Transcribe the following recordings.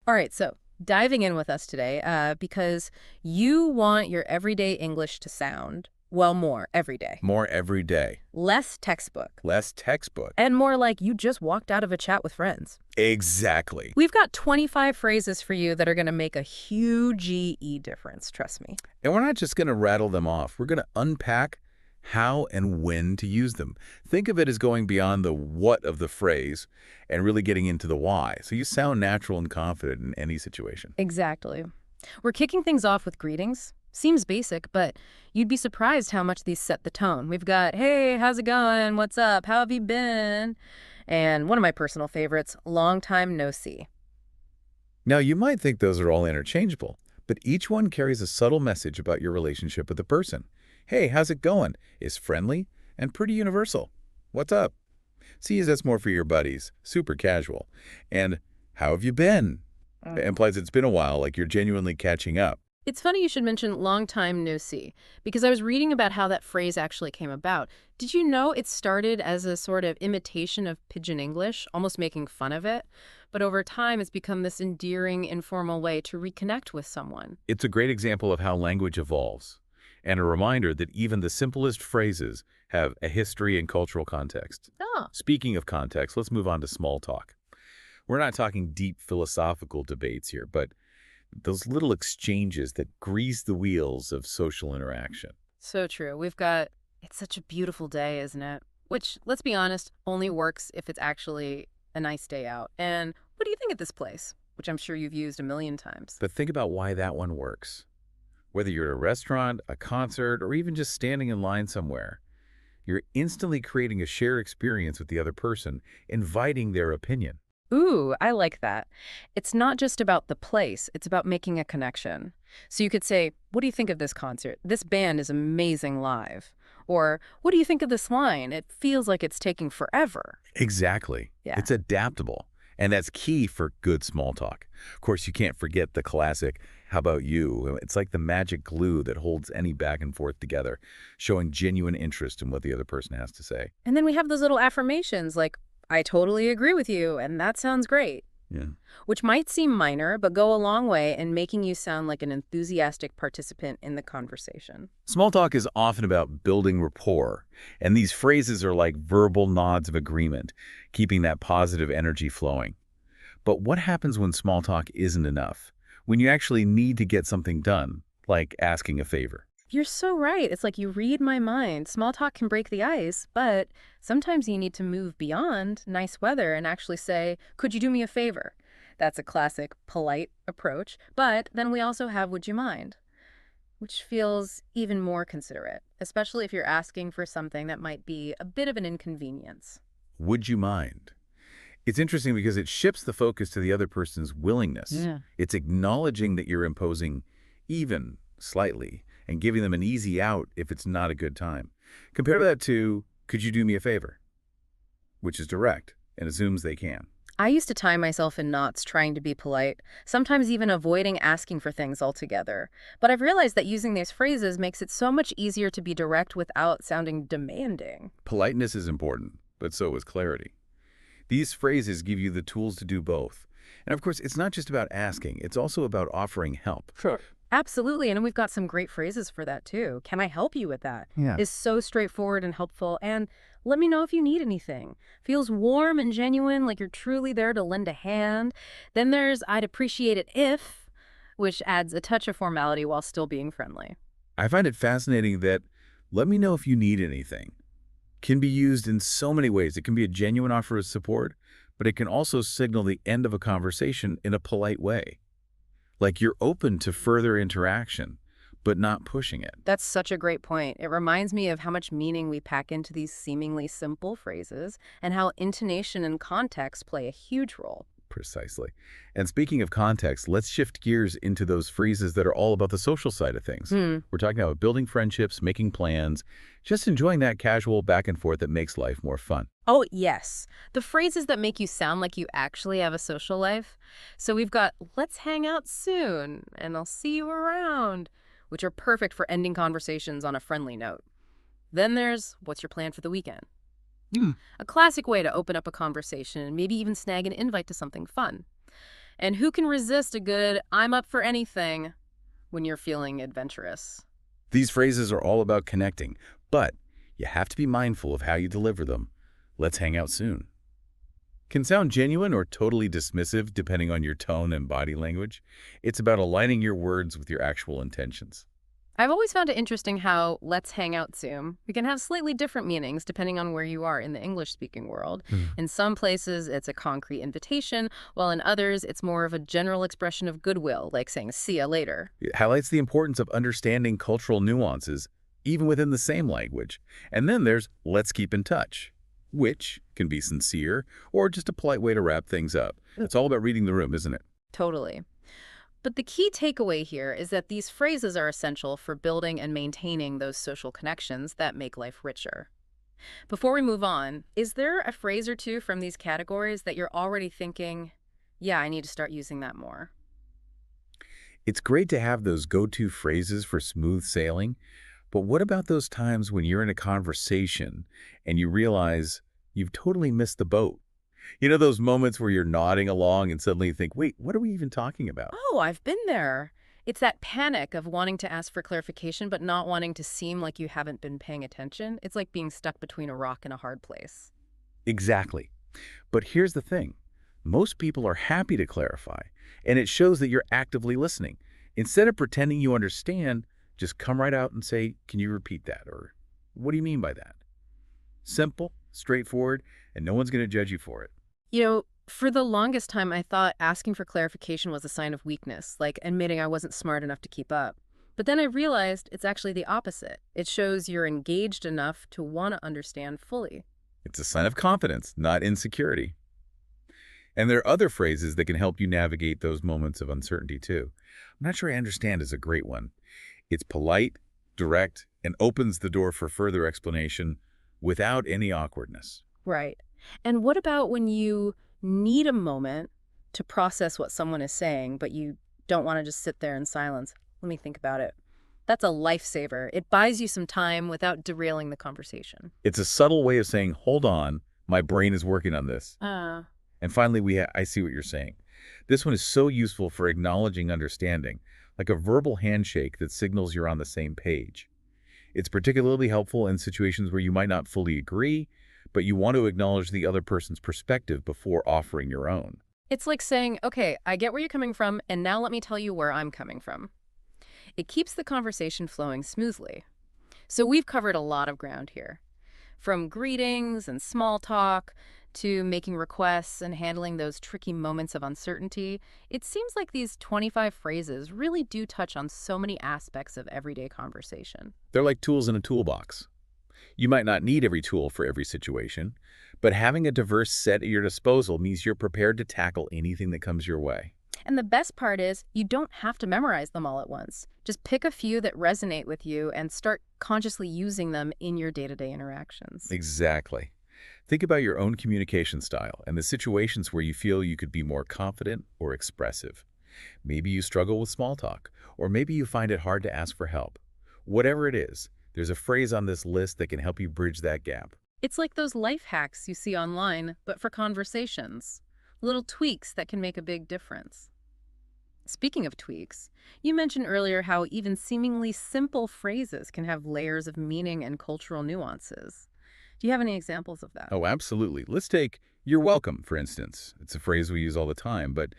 All right, so diving in with us today, because you want your everyday English to sound, well, more everyday, More every day. less textbook, Less textbook. and more like you just walked out of a chat with friends. Exactly. We've got 25 phrases for you that are going to make a huge difference, trust me. And we're not just going to rattle them off. We're going to unpack how and when to use them. Think of it as going beyond the what of the phrase and really getting into the why. So you sound natural and confident in any situation. Exactly. We're kicking things off with greetings. Seems basic, but you'd be surprised how much these set the tone. We've got, hey, how's it going? What's up? How have you been? And one of my personal favorites, long time no see. Now, you might think those are all interchangeable, but each one carries a subtle message about your relationship with the person. Hey, how's it going? Is friendly and pretty universal. What's up? See, that's more for your buddies. Super casual. And how have you been? It implies it's been a while, like you're genuinely catching up. It's funny you should mention long time no see, because I was reading about how that phrase actually came about. Did you know it started as a sort of imitation of Pidgin English, almost making fun of it? But over time, it's become this endearing, informal way to reconnect with someone. It's a great example of how language evolves, and a reminder that even the simplest phrases have a history and cultural context. Oh, Speaking of context, let's move on to small talk. We're not talking deep philosophical debates here, but those little exchanges that grease the wheels of social interaction. so true. We've got, it's such a beautiful day, isn't it? Which, let's be honest, only works if it's actually a nice day out. And what do you think of this place? Which I'm sure you've used a million times. But think about why that one works. Whether you're at a restaurant, a concert, or even just standing in line somewhere, you're instantly creating a shared experience with the other person, inviting their opinion. Ooh, I like that. It's not just about the place, it's about making a connection. So you could say, what do you think of this concert? This band is amazing live. Or, what do you think of this line? It feels like it's taking forever. Exactly. Yeah. It's adaptable, and that's key for good small talk. Of course, you can't forget the classic, how about you? It's like the magic glue that holds any back and forth together, showing genuine interest in what the other person has to say. And then we have those little affirmations like, I totally agree with you, and that sounds great. Yeah. Which might seem minor, but go a long way in making you sound like an enthusiastic participant in the conversation. Small talk is often about building rapport, and these phrases are like verbal nods of agreement, keeping that positive energy flowing. But what happens when small talk isn't enough? When you actually need to get something done, like asking a favor? You're so right. It's like you read my mind. Small talk can break the ice, but sometimes you need to move beyond nice weather and actually say, could you do me a favor? That's a classic, polite approach. But then we also have, would you mind? Which feels even more considerate, especially if you're asking for something that might be a bit of an inconvenience. Would you mind? It's interesting because it shifts the focus to the other person's willingness. Yeah. It's acknowledging that you're imposing even slightly and giving them an easy out if it's not a good time. Compare that to, could you do me a favor? Which is direct and assumes they can. I used to tie myself in knots trying to be polite, sometimes even avoiding asking for things altogether. But I've realized that using these phrases makes it so much easier to be direct without sounding demanding. Politeness is important, but so is clarity. These phrases give you the tools to do both. And of course, it's not just about asking, it's also about offering help. Sure. Absolutely, and we've got some great phrases for that too. Can I help you with that? Yeah. Is so straightforward and helpful, and let me know if you need anything. Feels warm and genuine, like you're truly there to lend a hand. Then there's I'd appreciate it if, which adds a touch of formality while still being friendly. I find it fascinating that let me know if you need anything can be used in so many ways. It can be a genuine offer of support, but it can also signal the end of a conversation in a polite way. Like you're open to further interaction, but not pushing it. That's such a great point. It reminds me of how much meaning we pack into these seemingly simple phrases and how intonation and context play a huge role. Precisely. And speaking of context, let's shift gears into those phrases that are all about the social side of things. We're talking about building friendships, making plans, just enjoying that casual back and forth that makes life more fun. Oh, yes. The phrases that make you sound like you actually have a social life. So we've got, let's hang out soon, and I'll see you around, which are perfect for ending conversations on a friendly note. Then there's, what's your plan for the weekend? A classic way to open up a conversation and maybe even snag an invite to something fun. And who can resist a good "I'm up for anything" when you're feeling adventurous? These phrases are all about connecting, but you have to be mindful of how you deliver them. Let's hang out soon can sound genuine or totally dismissive depending on your tone and body language. It's about aligning your words with your actual intentions. I've always found it interesting how "let's hang out soon" we can have slightly different meanings depending on where you are in the English-speaking world. Hmm. In some places, it's a concrete invitation, while in others, it's more of a general expression of goodwill, like saying "see ya later." It highlights the importance of understanding cultural nuances, even within the same language. And then there's let's keep in touch, which can be sincere or just a polite way to wrap things up. It's all about reading the room, isn't it? Totally. But the key takeaway here is that these phrases are essential for building and maintaining those social connections that make life richer. Before we move on, is there a phrase or two from these categories that you're already thinking, yeah, I need to start using that more? It's great to have those go-to phrases for smooth sailing, but what about those times when you're in a conversation and you realize you've totally missed the boat? You know those moments where you're nodding along and suddenly you think, wait, what are we even talking about? Oh, I've been there. It's that panic of wanting to ask for clarification but not wanting to seem like you haven't been paying attention. It's like being stuck between a rock and a hard place. Exactly. But here's the thing. Most people are happy to clarify, and it shows that you're actively listening. Instead of pretending you understand, just come right out and say, can you repeat that? Or what do you mean by that? Simple, straightforward, and no one's going to judge you for it. For the longest time, I thought asking for clarification was a sign of weakness, like admitting I wasn't smart enough to keep up. But then I realized it's actually the opposite. It shows you're engaged enough to want to understand fully. It's a sign of confidence, not insecurity. And there are other phrases that can help you navigate those moments of uncertainty too. I'm not sure I understand is a great one. It's polite, direct, and opens the door for further explanation without any awkwardness. Right. And what about when you need a moment to process what someone is saying, but you don't want to just sit there in silence? Let me think about it. That's a lifesaver. It buys you some time without derailing the conversation. It's a subtle way of saying, hold on, my brain is working on this. Uh, And finally, I see what you're saying. This one is so useful for acknowledging understanding, like a verbal handshake that signals you're on the same page. It's particularly helpful in situations where you might not fully agree, but you want to acknowledge the other person's perspective before offering your own. it's like saying, okay, I get where you're coming from, and now let me tell you where I'm coming from. It keeps the conversation flowing smoothly. So we've covered a lot of ground here. From greetings and small talk to making requests and handling those tricky moments of uncertainty, it seems like these 25 phrases really do touch on so many aspects of everyday conversation. They're like tools in a toolbox. You might not need every tool for every situation, but having a diverse set at your disposal means you're prepared to tackle anything that comes your way. And the best part is, you don't have to memorize them all at once. Just pick a few that resonate with you and start consciously using them in your day-to-day interactions. Exactly. Think about your own communication style and the situations where you feel you could be more confident or expressive. Maybe you struggle with small talk, or maybe you find it hard to ask for help. Whatever it is, there's a phrase on this list that can help you bridge that gap. It's like those life hacks you see online, but for conversations. Little tweaks that can make a big difference. Speaking of tweaks, you mentioned earlier how even seemingly simple phrases can have layers of meaning and cultural nuances. Do you have any examples of that? Oh, absolutely. Let's take "you're welcome," for instance. It's a phrase we use all the time, but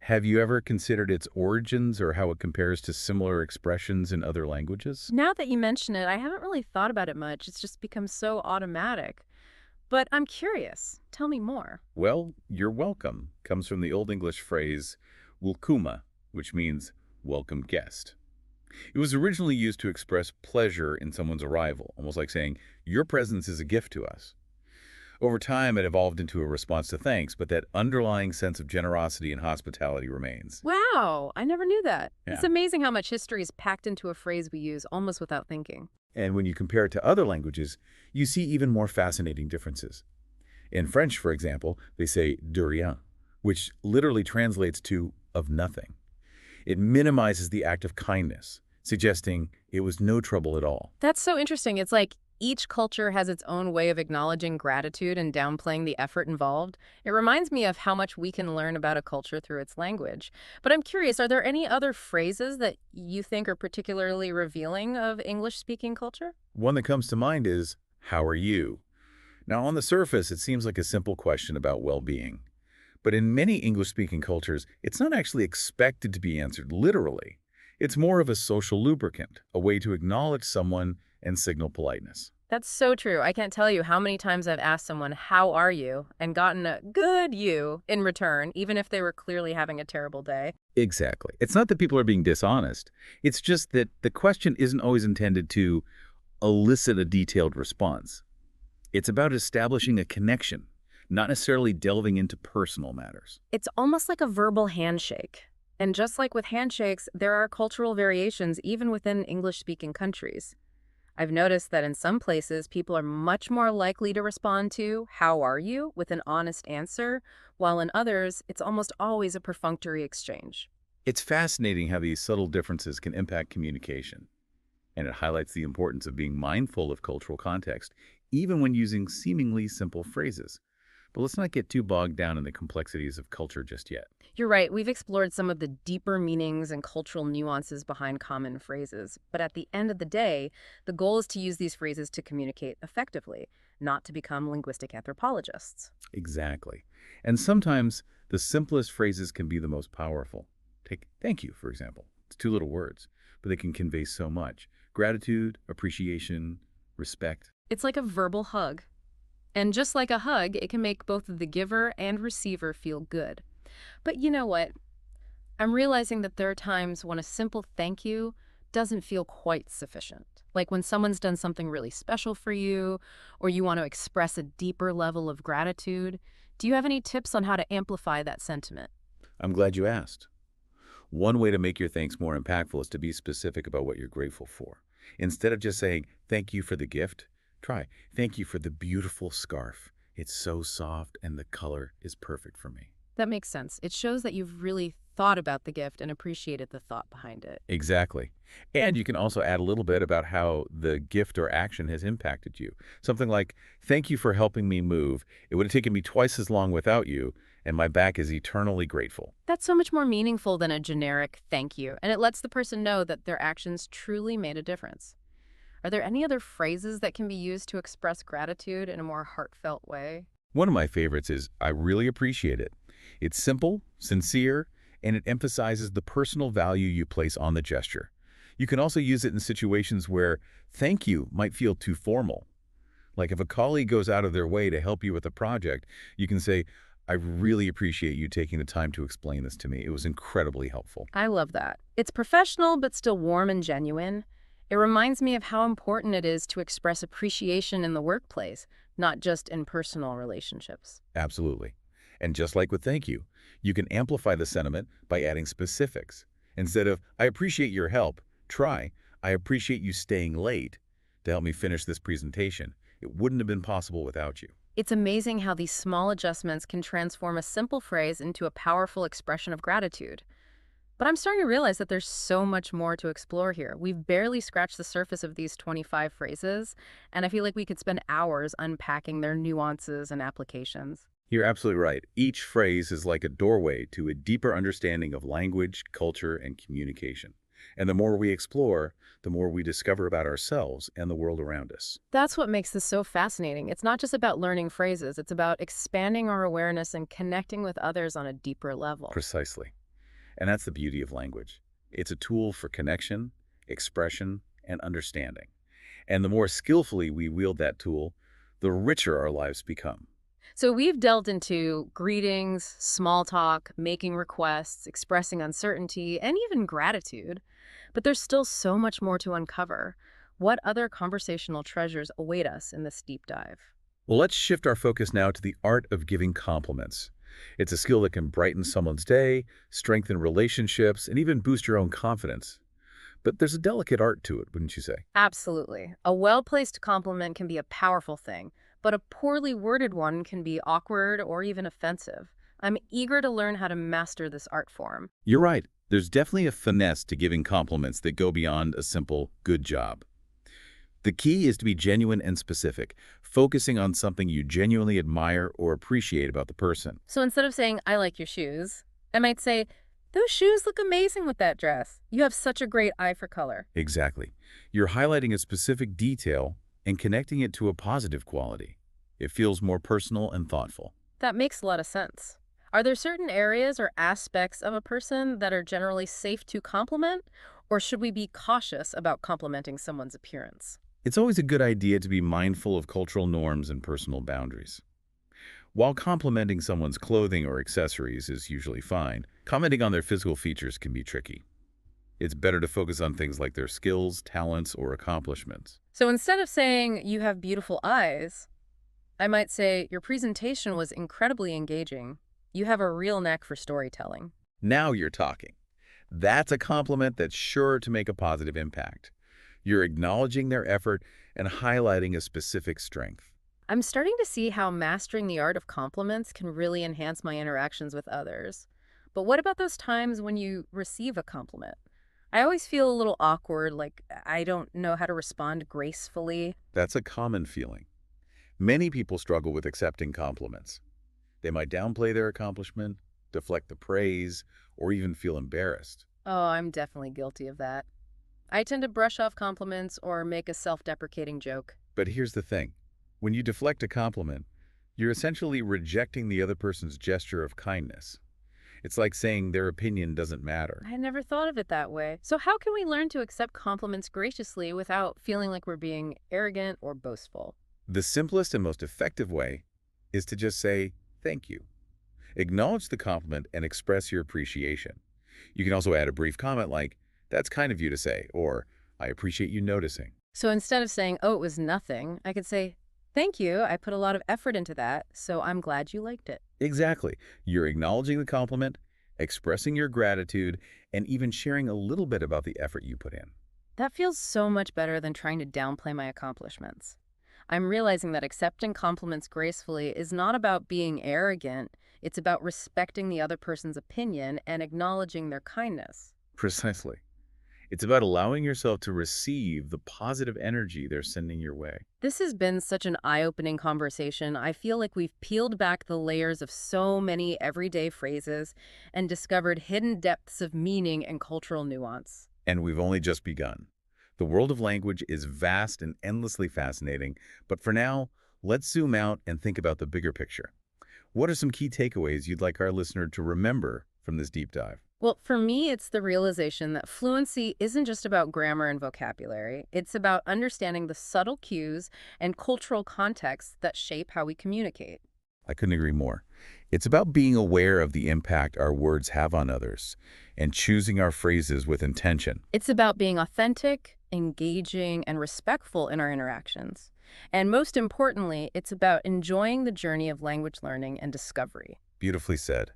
have you ever considered its origins or how it compares to similar expressions in other languages? Now that you mention it, I haven't really thought about it much. It's just become so automatic. But I'm curious. Tell me more. Well, "you're welcome" comes from the Old English phrase "welcome," which means welcome guest. It was originally used to express pleasure in someone's arrival, almost like saying, your presence is a gift to us. Over time, it evolved into a response to thanks, but that underlying sense of generosity and hospitality remains. Wow, I never knew that. It's Yeah. amazing how much history is packed into a phrase we use almost without thinking. And when you compare it to other languages, you see even more fascinating differences. In French, for example, they say de rien, which literally translates to of nothing. It minimizes the act of kindness, suggesting it was no trouble at all. That's so interesting. It's like Each culture has its own way of acknowledging gratitude and downplaying the effort involved. It reminds me of how much we can learn about a culture through its language. But I'm curious, are there any other phrases that you think are particularly revealing of English-speaking culture? One that comes to mind is, how are you? Now, on the surface, it seems like a simple question about well-being. But in many English-speaking cultures, it's not actually expected to be answered literally. It's more of a social lubricant, a way to acknowledge someone and signal politeness. That's so true. I can't tell you how many times I've asked someone, "How are you?" and gotten a "good you" in return, even if they were clearly having a terrible day. Exactly. It's not that people are being dishonest. It's just that the question isn't always intended to elicit a detailed response. It's about establishing a connection, not necessarily delving into personal matters. It's almost like a verbal handshake. And just like with handshakes, there are cultural variations even within English-speaking countries. I've noticed that in some places, people are much more likely to respond to, "How are you?" with an honest answer, while in others, it's almost always a perfunctory exchange. It's fascinating how these subtle differences can impact communication, and it highlights the importance of being mindful of cultural context, even when using seemingly simple phrases. But let's not get too bogged down in the complexities of culture just yet. You're right, we've explored some of the deeper meanings and cultural nuances behind common phrases. But at the end of the day, the goal is to use these phrases to communicate effectively, not to become linguistic anthropologists. Exactly. And sometimes the simplest phrases can be the most powerful. Take thank you, for example. It's two little words, but they can convey so much. Gratitude, appreciation, respect. It's like a verbal hug. And just like a hug, it can make both the giver and receiver feel good. But you know what? I'm realizing that there are times when a simple thank you doesn't feel quite sufficient. Like when someone's done something really special for you, or you want to express a deeper level of gratitude. Do you have any tips on how to amplify that sentiment? I'm glad you asked. One way to make your thanks more impactful is to be specific about what you're grateful for. Instead of just saying, thank you for the gift, try, thank you for the beautiful scarf. It's so soft and the color is perfect for me. That makes sense. It shows that you've really thought about the gift and appreciated the thought behind it. Exactly. And you can also add a little bit about how the gift or action has impacted you. Something like, thank you for helping me move. It would have taken me twice as long without you, and my back is eternally grateful. That's so much more meaningful than a generic thank you, and it lets the person know that their actions truly made a difference. Are there any other phrases that can be used to express gratitude in a more heartfelt way? One of my favorites is, I really appreciate it. It's simple, sincere, and it emphasizes the personal value you place on the gesture. You can also use it in situations where thank you might feel too formal. Like if a colleague goes out of their way to help you with a project, you can say, I really appreciate you taking the time to explain this to me. It was incredibly helpful. I love that. It's professional but still warm and genuine. It reminds me of how important it is to express appreciation in the workplace, not just in personal relationships. Absolutely. And just like with thank you can amplify the sentiment by adding specifics. Instead of, I appreciate your help, try, I appreciate you staying late to help me finish this presentation. It wouldn't have been possible without you. It's amazing how these small adjustments can transform a simple phrase into a powerful expression of gratitude. But I'm starting to realize that there's so much more to explore here. We've barely scratched the surface of these 25 phrases, and I feel like we could spend hours unpacking their nuances and applications. You're absolutely right. Each phrase is like a doorway to a deeper understanding of language, culture, and communication. And the more we explore, the more we discover about ourselves and the world around us. That's what makes this so fascinating. It's not just about learning phrases, it's about expanding our awareness and connecting with others on a deeper level. Precisely. And that's the beauty of language. It's a tool for connection, expression, and understanding. And the more skillfully we wield that tool, the richer our lives become. So we've delved into greetings, small talk, making requests, expressing uncertainty, and even gratitude. But there's still so much more to uncover. What other conversational treasures await us in this deep dive? Well, let's shift our focus now to the art of giving compliments. It's a skill that can brighten someone's day, strengthen relationships, and even boost your own confidence. But there's a delicate art to it, wouldn't you say? Absolutely. A well-placed compliment can be a powerful thing, but a poorly worded one can be awkward or even offensive. I'm eager to learn how to master this art form. You're right. There's definitely a finesse to giving compliments that go beyond a simple good job. The key is to be genuine and specific, focusing on something you genuinely admire or appreciate about the person. So instead of saying, I like your shoes, I might say, those shoes look amazing with that dress. You have such a great eye for color. Exactly. You're highlighting a specific detail and connecting it to a positive quality. It feels more personal and thoughtful. That makes a lot of sense. Are there certain areas or aspects of a person that are generally safe to compliment, or should we be cautious about complimenting someone's appearance? It's always a good idea to be mindful of cultural norms and personal boundaries. While complimenting someone's clothing or accessories is usually fine, commenting on their physical features can be tricky. It's better to focus on things like their skills, talents, or accomplishments. So instead of saying, you have beautiful eyes, I might say, your presentation was incredibly engaging. You have a real knack for storytelling. Now you're talking. That's a compliment that's sure to make a positive impact. You're acknowledging their effort and highlighting a specific strength. I'm starting to see how mastering the art of compliments can really enhance my interactions with others. But what about those times when you receive a compliment? I always feel a little awkward, like I don't know how to respond gracefully. That's a common feeling. Many people struggle with accepting compliments. They might downplay their accomplishment, deflect the praise, or even feel embarrassed. Oh, I'm definitely guilty of that. I tend to brush off compliments or make a self-deprecating joke. But here's the thing. When you deflect a compliment, you're essentially rejecting the other person's gesture of kindness. It's like saying their opinion doesn't matter. I had never thought of it that way. So how can we learn to accept compliments graciously without feeling like we're being arrogant or boastful? The simplest and most effective way is to just say, thank you. Acknowledge the compliment and express your appreciation. You can also add a brief comment like, that's kind of you to say, or I appreciate you noticing. So instead of saying, oh, it was nothing, I could say, thank you. I put a lot of effort into that, so I'm glad you liked it. Exactly. You're acknowledging the compliment, expressing your gratitude, and even sharing a little bit about the effort you put in. That feels so much better than trying to downplay my accomplishments. I'm realizing that accepting compliments gracefully is not about being arrogant. It's about respecting the other person's opinion and acknowledging their kindness. Precisely. It's about allowing yourself to receive the positive energy they're sending your way. This has been such an eye-opening conversation. I feel like we've peeled back the layers of so many everyday phrases and discovered hidden depths of meaning and cultural nuance. And we've only just begun. The world of language is vast and endlessly fascinating, but for now, let's zoom out and think about the bigger picture. What are some key takeaways you'd like our listener to remember from this deep dive? Well, for me, it's the realization that fluency isn't just about grammar and vocabulary. It's about understanding the subtle cues and cultural contexts that shape how we communicate. I couldn't agree more. It's about being aware of the impact our words have on others and choosing our phrases with intention. It's about being authentic, engaging, and respectful in our interactions. And most importantly, it's about enjoying the journey of language learning and discovery. Beautifully said.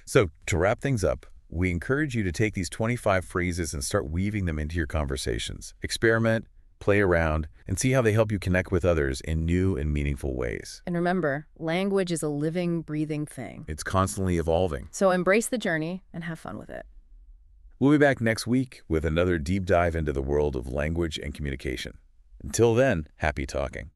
So, to wrap things up, we encourage you to take these 25 phrases and start weaving them into your conversations. Experiment, play around, and see how they help you connect with others in new and meaningful ways. And remember, language is a living, breathing thing. It's constantly evolving. So embrace the journey and have fun with it. We'll be back next week with another deep dive into the world of language and communication. Until then, happy talking.